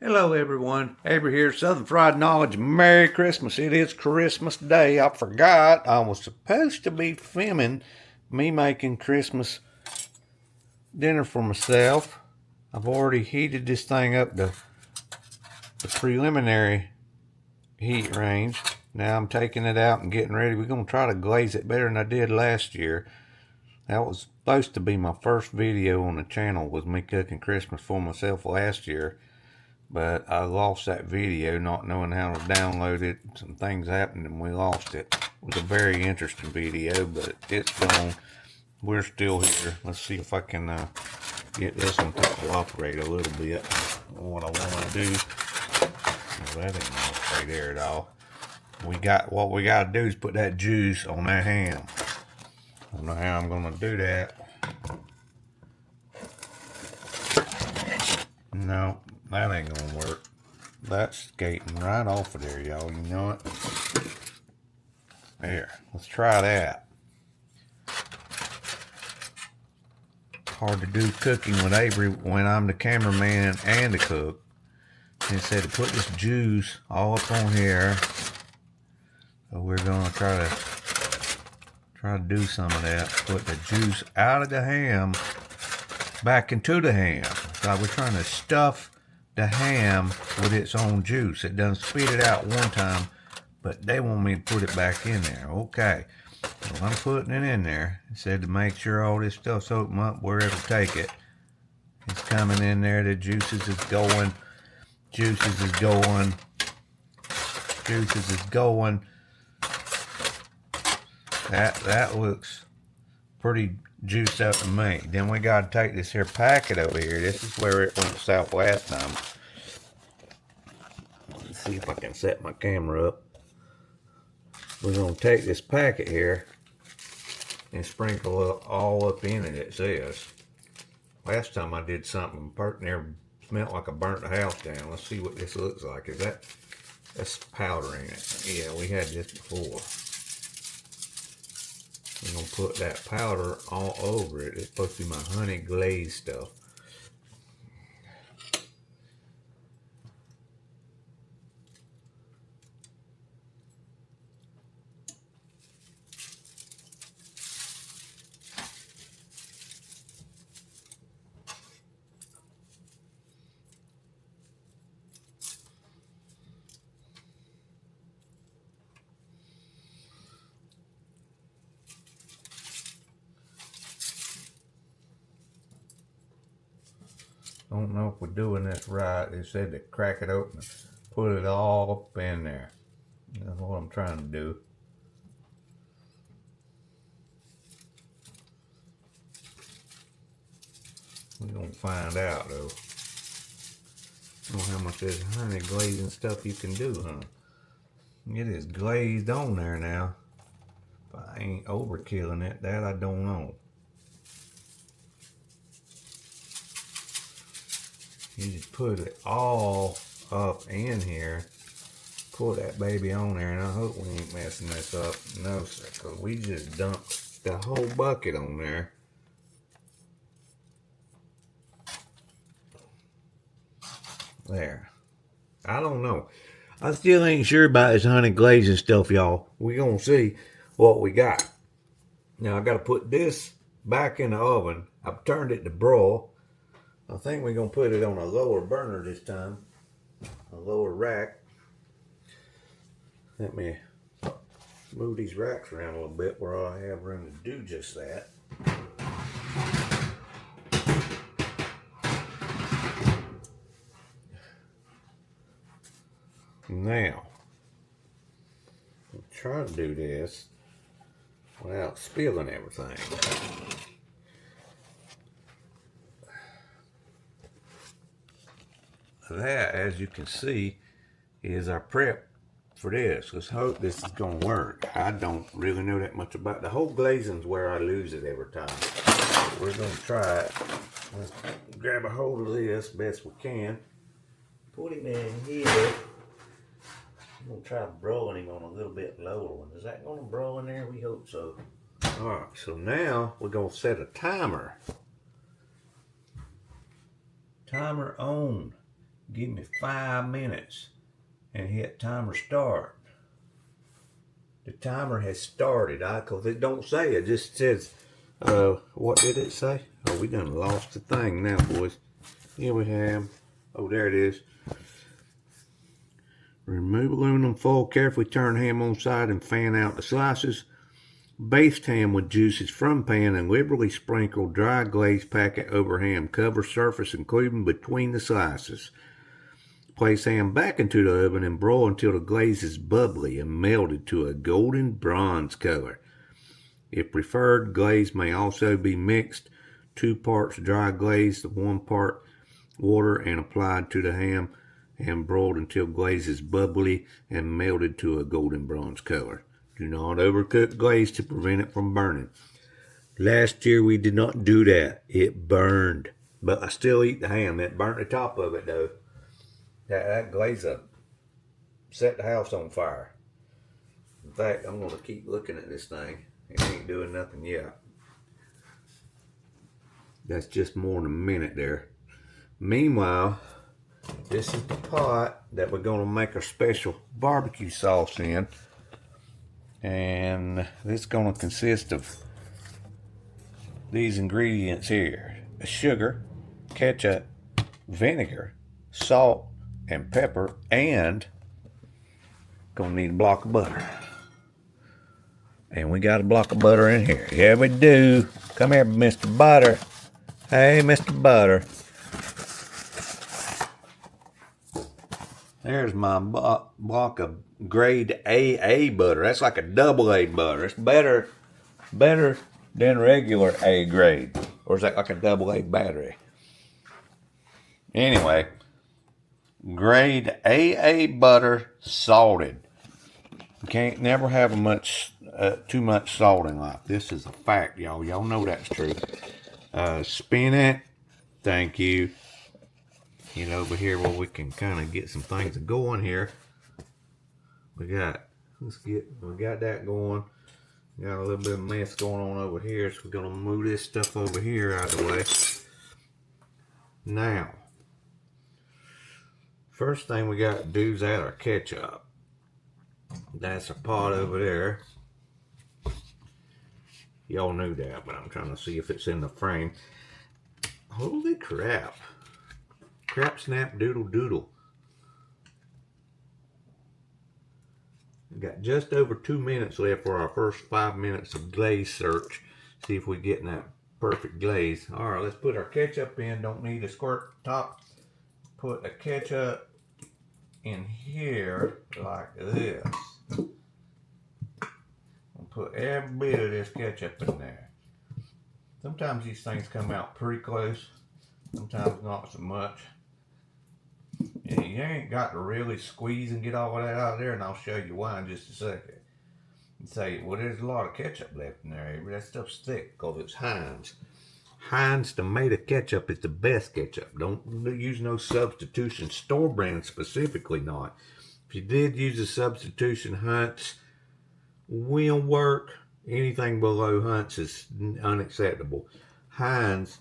Hello everyone, Avery here, Southern Fried Knowledge. Merry Christmas. It is Christmas Day. I forgot I was supposed to be filming me making Christmas dinner for myself. I've already heated this thing up to the preliminary heat range. Now I'm taking it out and getting ready. We're going to try to glaze it better than I did last year. That was supposed to be my first video on the channel, was me cooking Christmas for myself last year. But I lost that video not knowing how to download it. Some things happened and we lost it. It was a very interesting video, but it's gone. We're still here. Let's see if I can get this one to cooperate a little bit. What I want to do. Well, that ain't not right there at all. What we got to do is put that juice on that ham. I don't know how I'm going to do that. No, that ain't going to work. That's skating right off of there, y'all. You know it? There. Let's try that. Hard to do cooking with Avery when I'm the cameraman and the cook. He said to put this juice all up on here. So we're gonna try to do some of that. Put the juice out of the ham back into the ham. So we're trying to stuff the ham with its own juice. It doesn't spit it out one time, but they want me to put it back in there. Okay. So I'm putting it in there. It said to make sure all this stuff's open up where it'll take it. It's coming in there. The juices is going. Juices is going. Juices is going. That looks pretty juiced up to me. Then we got to take this here packet over here. This is where it went south last time. Let's see if I can set my camera up. We're going to take this packet here and sprinkle it all up in it, it says. Last time I did something, part there smelled like I burnt the house down. Let's see what this looks like. That's powder in it? Yeah, we had this before. We're going to put that powder all over it. It's supposed to be my honey glaze stuff. Don't know if we're doing this right. They said to crack it open, put it all up in there. That's what I'm trying to do. We're gonna find out though. I don't know how much this honey glazing stuff you can do, huh? It is glazed on there now. If I ain't overkilling it, that I don't know. You just put it all up in here. Put that baby on there, and I hope we ain't messing this up. No, sir, because we just dumped the whole bucket on there. There. I don't know. I still ain't sure about this honey glazing stuff, y'all. We gonna see what we got. Now I gotta put this back in the oven. I've turned it to broil. I think we're gonna put it on a lower burner this time. A lower rack. Let me move these racks around a little bit where I have room to do just that. Now, I'm trying to do this without spilling everything. That, as you can see, is our prep for this. Let's hope this is gonna work. I don't really know that much about the whole glazing's where I lose it every time. But we're gonna try it. Let's grab a hold of this best we can. Put him in here. I'm gonna try broiling him on a little bit lower one. Is that gonna broil in there? We hope so. Alright, so now we're gonna set a timer. Timer on. Give me 5 minutes and hit timer start. The timer has started, because it don't say, it just says, what did it say? Oh, we done lost the thing now, boys. Here we have, oh, there it is. Remove aluminum foil, carefully turn ham on side and fan out the slices. Baste ham with juices from pan and liberally sprinkle dry glaze packet over ham. Cover surface including between the slices. Place ham back into the oven and broil until the glaze is bubbly and melted to a golden bronze color. If preferred, glaze may also be mixed. 2 parts dry glaze to 1 part water and applied to the ham and broiled until glaze is bubbly and melted to a golden bronze color. Do not overcook glaze to prevent it from burning. Last year we did not do that. It burned. But I still eat the ham. It burnt the top of it though. That glaze up set the house on fire. In fact, I'm going to keep looking at this thing. It ain't doing nothing yet. That's just more than a minute there. Meanwhile, this is the pot that we're going to make our special barbecue sauce in. And this is going to consist of these ingredients here. Sugar, ketchup, vinegar, salt, and pepper, and going to need a block of butter. And we got a block of butter in here. Yeah, we do. Come here, Mr. Butter. Hey, Mr. Butter. There's my block of grade AA butter. That's like a double A butter. It's better than regular A grade. Or is that like a double A battery? Anyway, grade AA butter, salted. You can't never have too much salt in life. This is a fact, y'all. Y'all know that's true. Spin it. Thank you. Get over here where we can kind of get some things going here. We got that going. Got a little bit of mess going on over here, so we're gonna move this stuff over here out of the way. Now, first thing we got to do is add our ketchup. That's a pot over there. Y'all knew that, but I'm trying to see if it's in the frame. Holy crap. Crap snap doodle doodle. We've got just over 2 minutes left for our first 5 minutes of glaze search. See if we're getting that perfect glaze. Alright, let's put our ketchup in. Don't need a squirt top. Put a ketchup in here like this. I'll put every bit of this ketchup in there. Sometimes these things come out pretty close. Sometimes not so much. And you ain't got to really squeeze and get all of that out of there, and I'll show you why in just a second. You say, well, there's a lot of ketchup left in there. That stuff's thick because it's Heinz. Heinz tomato ketchup is the best ketchup. Don't use no substitution. Store brand specifically not. If you did use a substitution, Hunt's will work. Anything below Hunt's is unacceptable. Heinz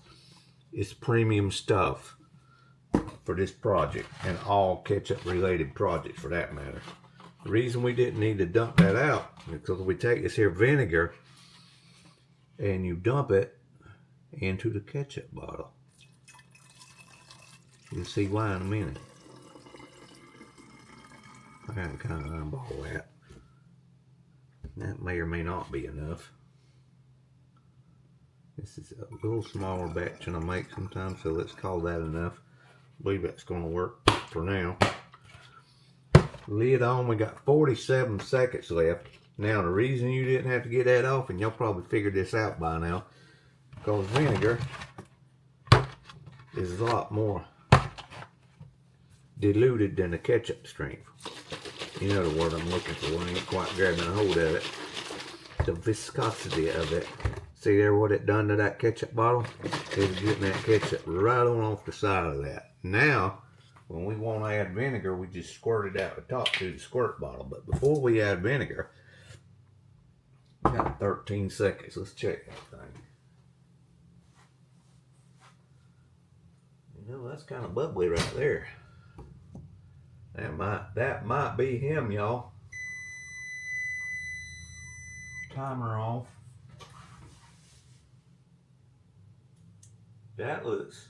is premium stuff for this project and all ketchup related projects for that matter. The reason we didn't need to dump that out is because we take this here vinegar and you dump it into the ketchup bottle. You'll see why in a minute. I gotta kind of eyeball that. That may or may not be enough. This is a little smaller batch than I make sometimes, so let's call that enough. I believe that's going to work for now. Lid on. We got 47 seconds left. Now, the reason you didn't have to get that off, and y'all probably figured this out by now, because vinegar is a lot more diluted than the ketchup strength. You know the word I'm looking for. I ain't quite grabbing a hold of it. The viscosity of it. See there what it done to that ketchup bottle? It's getting that ketchup right on off the side of that. Now, when we want to add vinegar, we just squirt it out the top to the squirt bottle. But before we add vinegar, we got 13 seconds. Let's check that thing. You know, that's kind of bubbly right there. That might be him, y'all. Timer off. That looks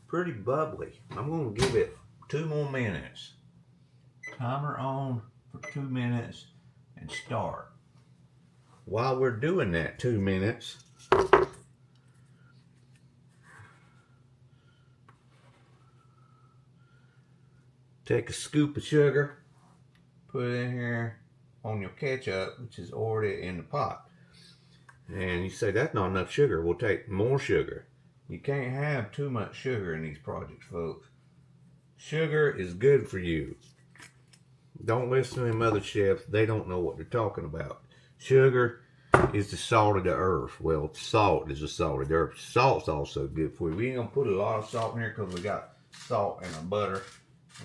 pretty bubbly. I'm gonna give it 2 more minutes. Timer on for 2 minutes and start. While we're doing that 2 minutes, take a scoop of sugar, put it in here on your ketchup, which is already in the pot. And you say, that's not enough sugar. We'll take more sugar. You can't have too much sugar in these projects, folks. Sugar is good for you. Don't listen to them other chefs. They don't know what they're talking about. Sugar is the salt of the earth. Well, salt is the salt of the earth. Salt's also good for you. We ain't gonna put a lot of salt in here because we got salt in our butter.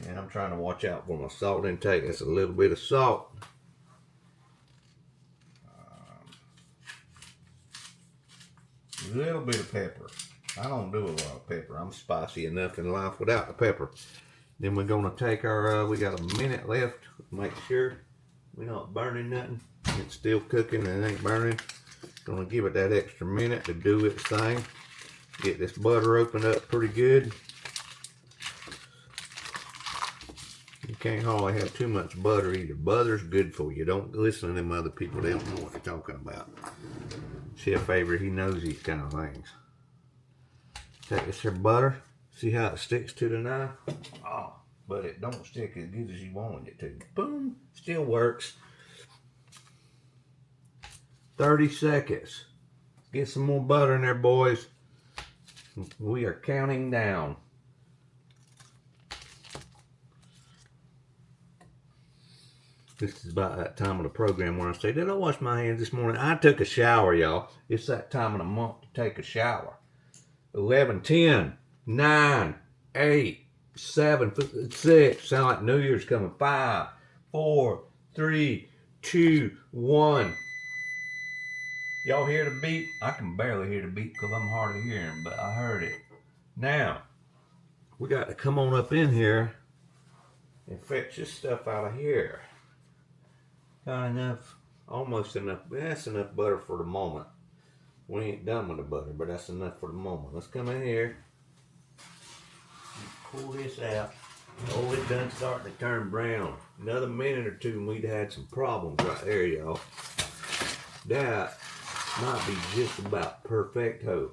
And I'm trying to watch out for my salt intake. That's a little bit of salt. A little bit of pepper. I don't do a lot of pepper. I'm spicy enough in life without the pepper. Then we're gonna take our, we got a minute left. Make sure we're not burning nothing. It's still cooking and it ain't burning. Gonna give it that extra minute to do its thing. Get this butter opened up pretty good. You can't hardly have too much butter either. Butter's good for you. Don't listen to them other people. They don't know what they're talking about. Chef Avery, he knows these kind of things. Take this here butter. See how it sticks to the knife? Oh, but it don't stick as good as you wanted it to. Boom, still works. 30 seconds. Get some more butter in there, boys. We are counting down. This is about that time of the program where I say, did I wash my hands this morning? I took a shower, y'all. It's that time of the month to take a shower. 11, 10, 9, 8, 7, 6. Sound like New Year's coming. 5, 4, 3, 2, 1. Y'all hear the beep? I can barely hear the beep because I'm hard of hearing, but I heard it. Now, we got to come on up in here and fetch this stuff out of here. Got enough, almost enough. That's enough butter for the moment. We ain't done with the butter, but that's enough for the moment. Let's come in here. Pull this out. Oh, it's done starting to turn brown. Another minute or two and we'd had some problems right there, y'all. That might be just about perfecto.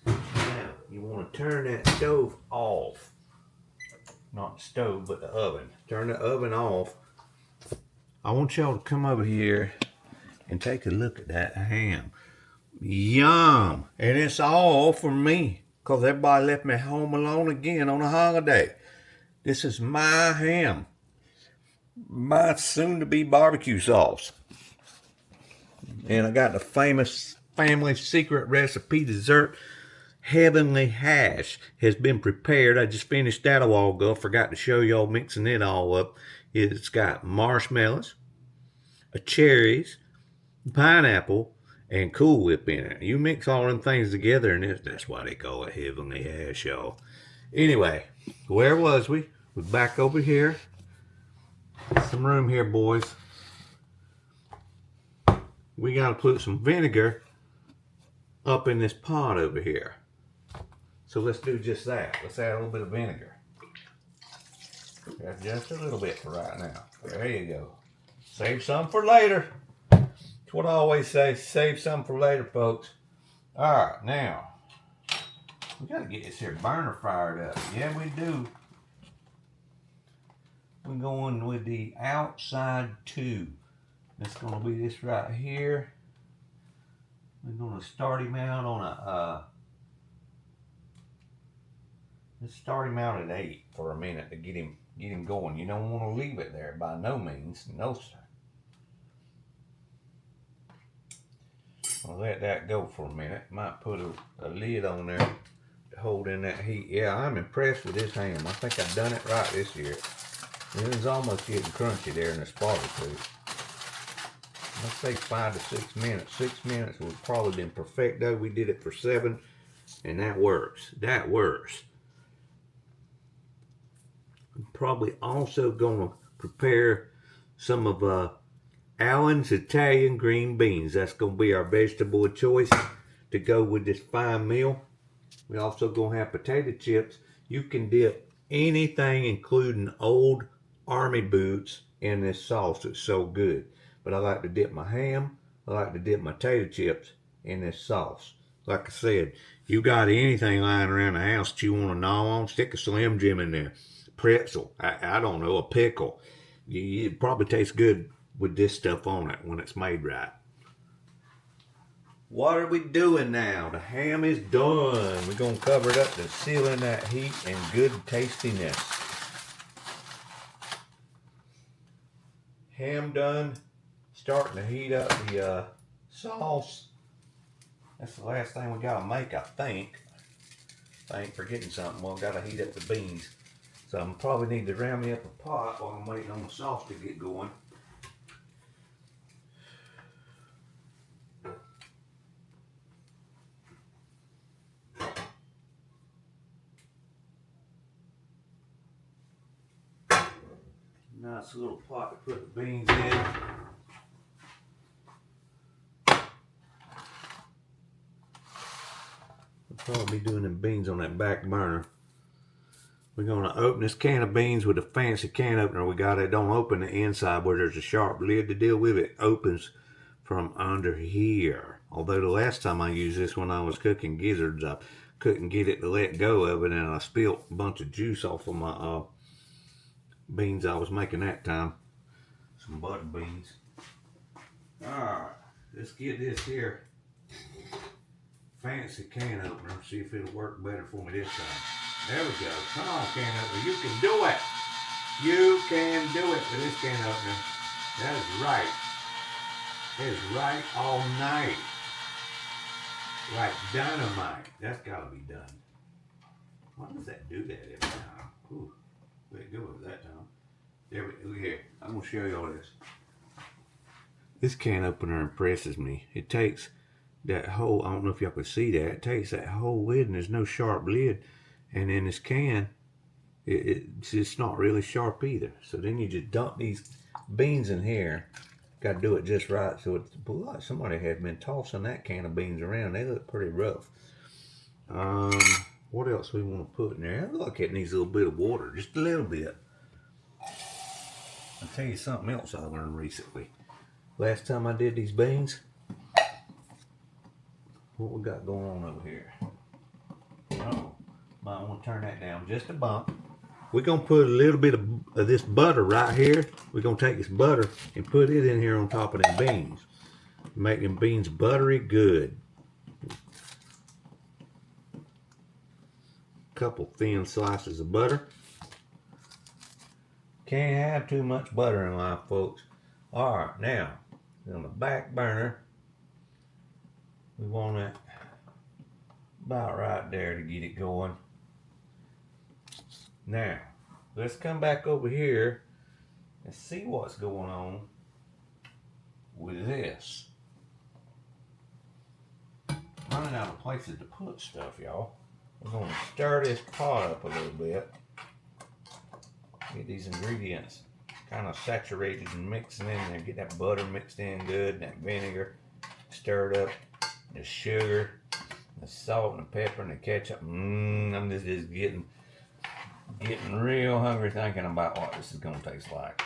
Now, you want to turn that stove off. Not the stove, but the oven. Turn the oven off. I want y'all to come over here and take a look at that ham. Yum! And it's all for me, because everybody left me home alone again on a holiday. This is my ham. My soon-to-be barbecue sauce. And I got the famous family secret recipe dessert. Heavenly hash has been prepared. I just finished that a while ago. Forgot to show y'all mixing it all up. It's got marshmallows, cherries, pineapple, and Cool Whip in it. You mix all them things together, and that's why they call it heavenly hash, y'all. Anyway, where was we? We're back over here. Some room here, boys. We got to put some vinegar up in this pot over here. So let's do just that. Let's add a little bit of vinegar. Just a little bit for right now. There you go. Save some for later. That's what I always say. Save some for later, folks. All right, now we got to get this here burner fired up. Yeah, we do. We're going with the outside tube. That's going to be this right here. We're going to start him out on a. Let's start him out at 8 for a minute to get him going. You don't want to leave it there by no means. No, sir. I'll let that go for a minute. Might put a lid on there to hold in that heat. Yeah, I'm impressed with this ham. I think I've done it right this year. It was almost getting crunchy there in the spot or two. Let's say 5 to 6 minutes. 6 minutes would probably been perfecto. We did it for 7, and that works. That works. Probably also gonna prepare some of Allen's Italian green beans. That's gonna be our vegetable of choice to go with this fine meal. We also gonna have potato chips. You can dip anything, including old army boots, in this sauce. It's so good. But I like to dip my ham. I like to dip my potato chips in this sauce. Like I said, you got anything lying around the house that you want to gnaw on, stick a Slim Jim in there. Pretzel. I don't know, a pickle. It probably tastes good with this stuff on it when it's made right. What are we doing now? The ham is done. We're going to cover it up to seal in that heat and good tastiness. Ham done. Starting to heat up the sauce. That's the last thing we got to make, I think. If I ain't forgetting something, well, got to heat up the beans. So I'm probably need to round me up a pot while I'm waiting on the sauce to get going. Nice little pot to put the beans in. We'll probably be doing the beans on that back burner. We're going to open this can of beans with a fancy can opener we got. It don't open the inside where there's a sharp lid to deal with. It opens from under here. Although the last time I used this when I was cooking gizzards, I couldn't get it to let go of it, and I spilled a bunch of juice off of my beans I was making that time. Some butter beans. Alright, let's get this here fancy can opener. See if it'll work better for me this time. There we go. Come on, can opener. You can do it. You can do it with this can opener. That is right. It is right all night. Like dynamite. That's got to be done. Why does that do that every time? Ooh, let go of that time. There we go. Here, I'm going to show you all this. This can opener impresses me. It takes that whole, I don't know if y'all can see that, it takes that whole lid and there's no sharp lid. And in this can, it's just not really sharp either. So then you just dump these beans in here. Got to do it just right. So it's like somebody had been tossing that can of beans around. They look pretty rough. What else we want to put in there? I look, it needs a little bit of water, just a little bit. I'll tell you something else I learned recently. Last time I did these beans, what we got going on over here? Oh, might want to turn that down just a bump. We're going to put a little bit of this butter right here. We're going to take this butter and put it in here on top of them beans. Make them beans buttery good. Couple thin slices of butter. Can't have too much butter in life, folks. Alright, now, on the back burner, we want it about right there to get it going. Now, let's come back over here and see what's going on with this. Running out of places to put stuff, y'all. We're going to stir this pot up a little bit. Get these ingredients kind of saturated and mixing in there. Get that butter mixed in good, and that vinegar stirred up, the sugar, the salt and the pepper and the ketchup. I'm just getting real hungry thinking about what this is going to taste like.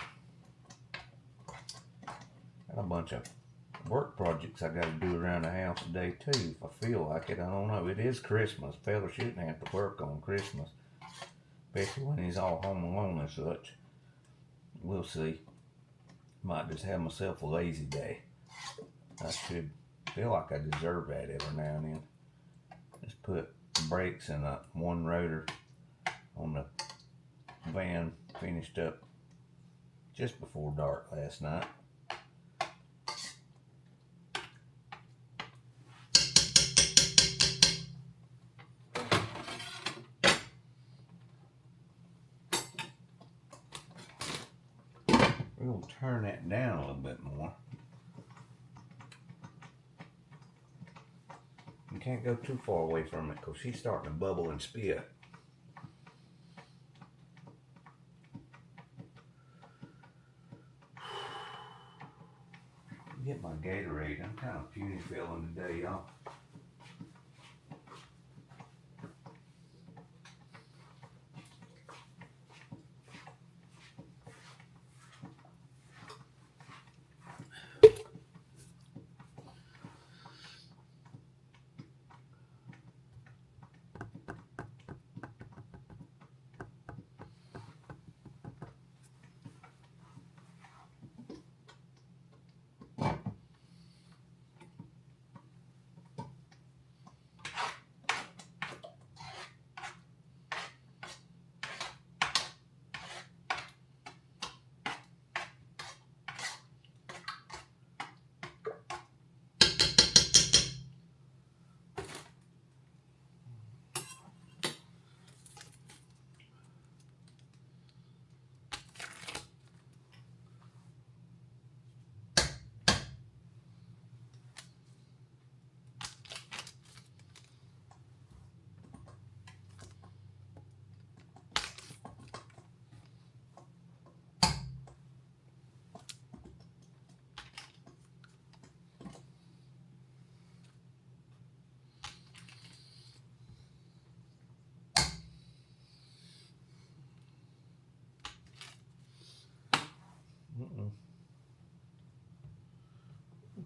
Got a bunch of work projects I got to do around the house today too, if I feel like it. I don't know. It is Christmas. Fella shouldn't have to work on Christmas, especially when he's all home alone and such. We'll see. Might just have myself a lazy day. I should feel like I deserve that every now and then. Just put the brakes and one rotor on the van. Finished up just before dark last night. We're going to turn that down a little bit more. You can't go too far away from it because she's starting to bubble and spit. Gatorade. I'm kind of puny feeling today, y'all.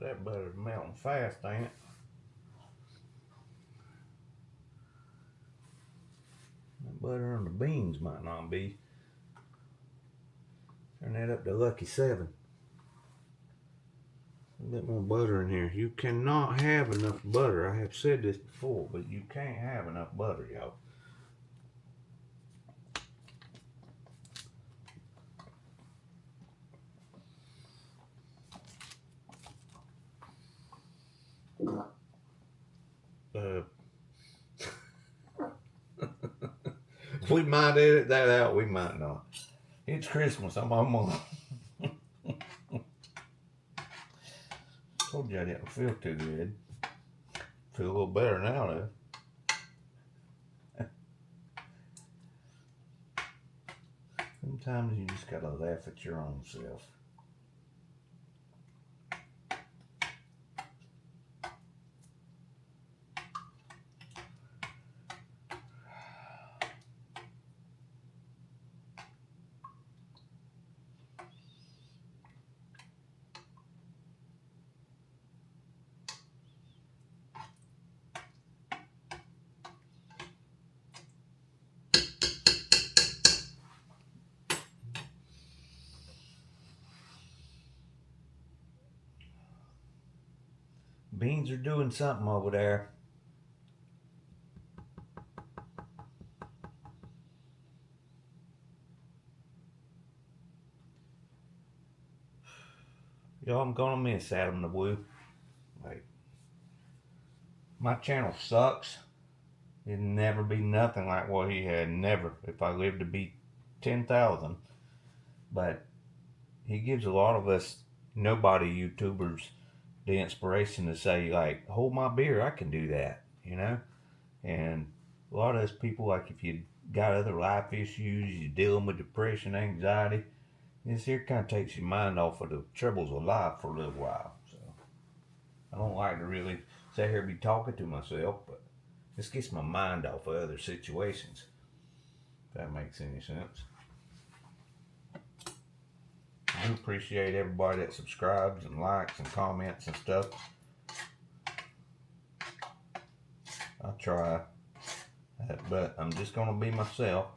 That butter's melting fast, ain't it? That butter on the beans might not be. Turn that up to lucky 7. A bit more butter in here. You cannot have enough butter. I have said this before, but you can't have enough butter, y'all. We might edit that out, we might not. It's Christmas, I'm on mom. Told you I didn't feel too good. Feel a little better now though. Sometimes you just gotta laugh at your own self. Beans are doing something over there. Y'all, I'm gonna miss Adam the Woo. Like, my channel sucks. It'll never be nothing like what he had. Never. If I live to be 10,000. But he gives a lot of us nobody YouTubers the inspiration to say, like, hold my beer, I can do that, you know? And a lot of us people, like, if you got other life issues, you're dealing with depression, anxiety, this here kind of takes your mind off of the troubles of life for a little while. So I don't like to really sit here and be talking to myself, but this gets my mind off of other situations, if that makes any sense. I do appreciate everybody that subscribes and likes and comments and stuff. I try, but I'm just gonna be myself,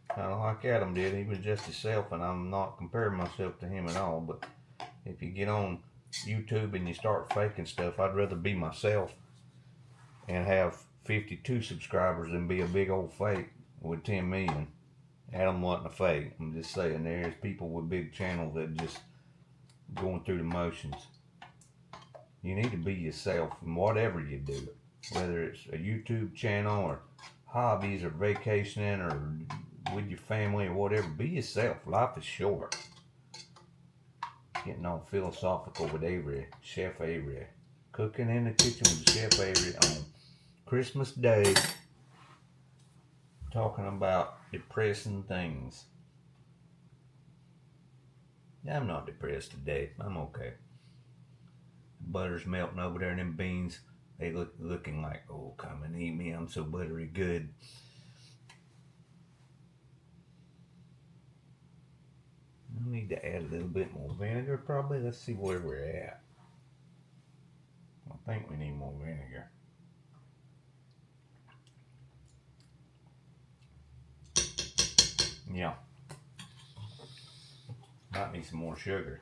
kind of like Adam did. He was just himself, and I'm not comparing myself to him at all. But if you get on YouTube and you start faking stuff, I'd rather be myself and have 52 subscribers than be a big old fake with 10 million. Adam wasn't a fake. I'm just saying, there's people with big channels that just going through the motions. You need to be yourself in whatever you do, whether it's a YouTube channel or hobbies or vacationing or with your family or whatever. Be yourself. Life is short. Getting all philosophical with Avery, Chef Avery. Cooking in the kitchen with Chef Avery on Christmas Day, talking about depressing things. Yeah, I'm not depressed today. I'm okay. Butter's melting over there, and them beans, they looking like, oh, come and eat me, I'm so buttery good. I need to add a little bit more vinegar probably. Let's see where we're at. I think we need more vinegar. Yeah. Might need some more sugar.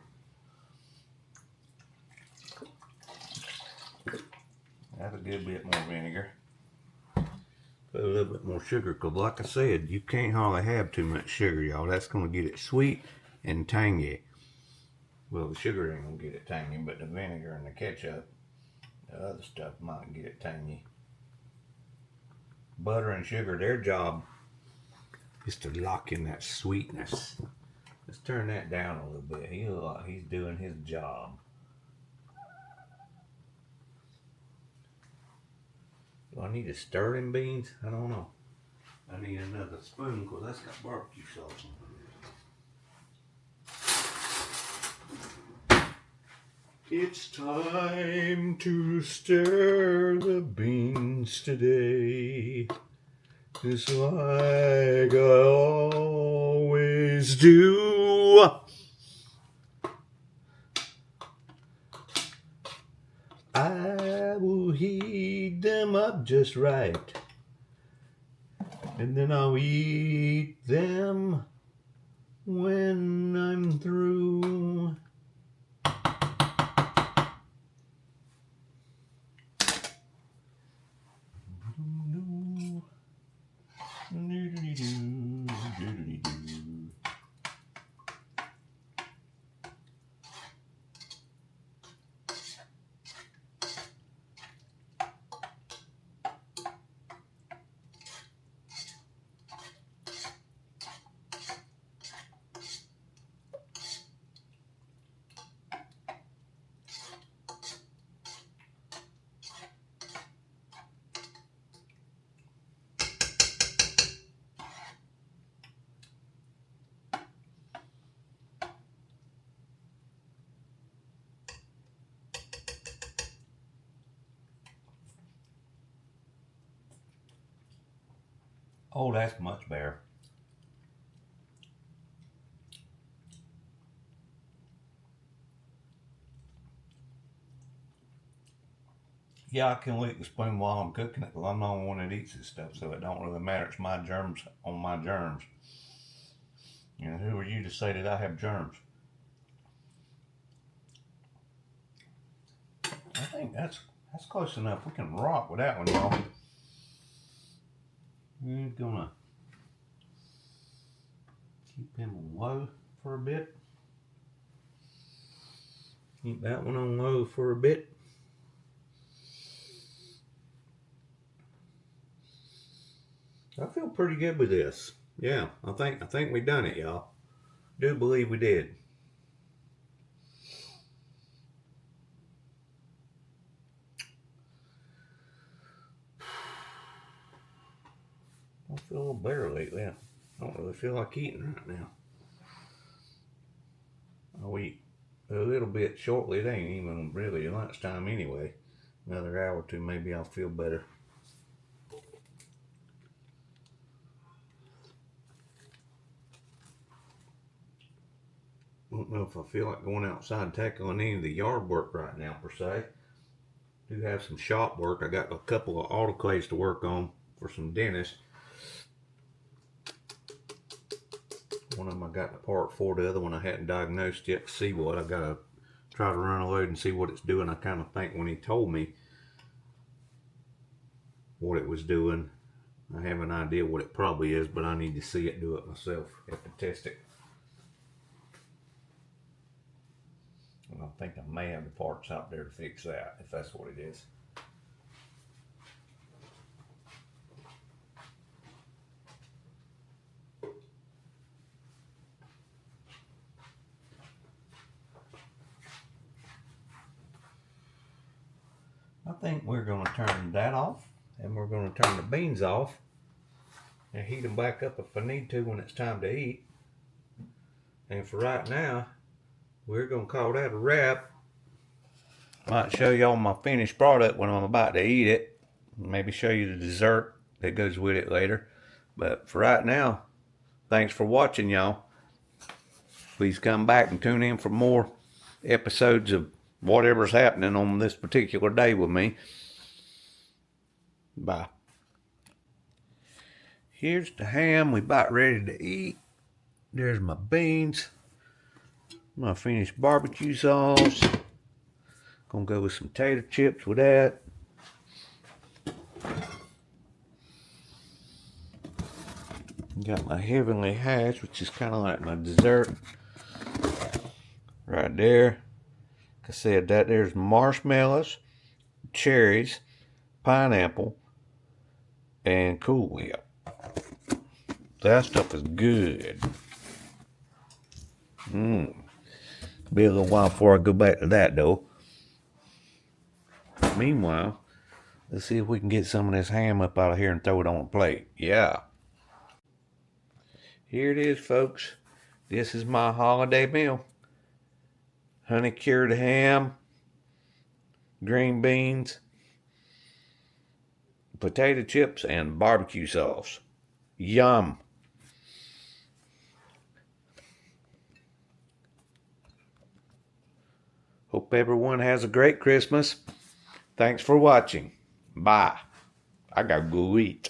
That's a good bit more vinegar. Put a little bit more sugar, because like I said, you can't hardly have too much sugar, y'all. That's going to get it sweet and tangy. Well, the sugar ain't going to get it tangy, but the vinegar and the ketchup, the other stuff might get it tangy. Butter and sugar, their job is to lock in that sweetness. Let's turn that down a little bit. He looks like he's doing his job. Do I need to stir them beans? I don't know. I need another spoon because that's got barbecue sauce on it. It's time to stir the beans today. Just like I always do. I will heat them up just right, and then I'll eat them when I'm through. Oh, that's much better. Yeah, I can lick the spoon while I'm cooking it, because I'm not one that eats this stuff, so it don't really matter. It's my germs on my germs. You know, who are you to say that I have germs? I think that's close enough. We can rock with that one, y'all. We're gonna keep him on low for a bit. Keep that one on low for a bit. I feel pretty good with this. Yeah, I think we done it, y'all. Do believe we did. I feel a little better lately. I don't really feel like eating right now. I'll eat a little bit shortly. It ain't even really lunchtime anyway. Another hour or two, maybe I'll feel better. I don't know if I feel like going outside and tackling any of the yard work right now per se. Do have some shop work. I got a couple of autoclaves to work on for some dentists. One of them I got the part for, the other one I hadn't diagnosed yet to see what. I gotta try to run a load and see what it's doing. I kind of think when he told me what it was doing, I have an idea what it probably is, but I need to see it, do it myself. Have to test it. And I think I may have the parts out there to fix that, if that's what it is. I think we're going to turn that off, and we're going to turn the beans off and heat them back up if I need to when it's time to eat. And for right now, we're going to call that a wrap. Might show y'all my finished product when I'm about to eat it. Maybe show you the dessert that goes with it later. But for right now, thanks for watching, y'all. Please come back and tune in for more episodes of whatever's happening on this particular day with me. Bye. Here's the ham we about ready to eat. There's my beans. My finished barbecue sauce. Gonna go with some tater chips with that. Got my heavenly hash, which is kind of like my dessert. Right there. Like I said, that there's marshmallows, cherries, pineapple, and Cool Whip. That stuff is good. Be a little while before I go back to that though. Meanwhile, let's see if we can get some of this ham up out of here and throw it on a plate. Yeah. Here it is, folks. This is my holiday meal. Honey cured ham, green beans, potato chips, and barbecue sauce. Yum. Hope everyone has a great Christmas. Thanks for watching. Bye. I gotta go eat.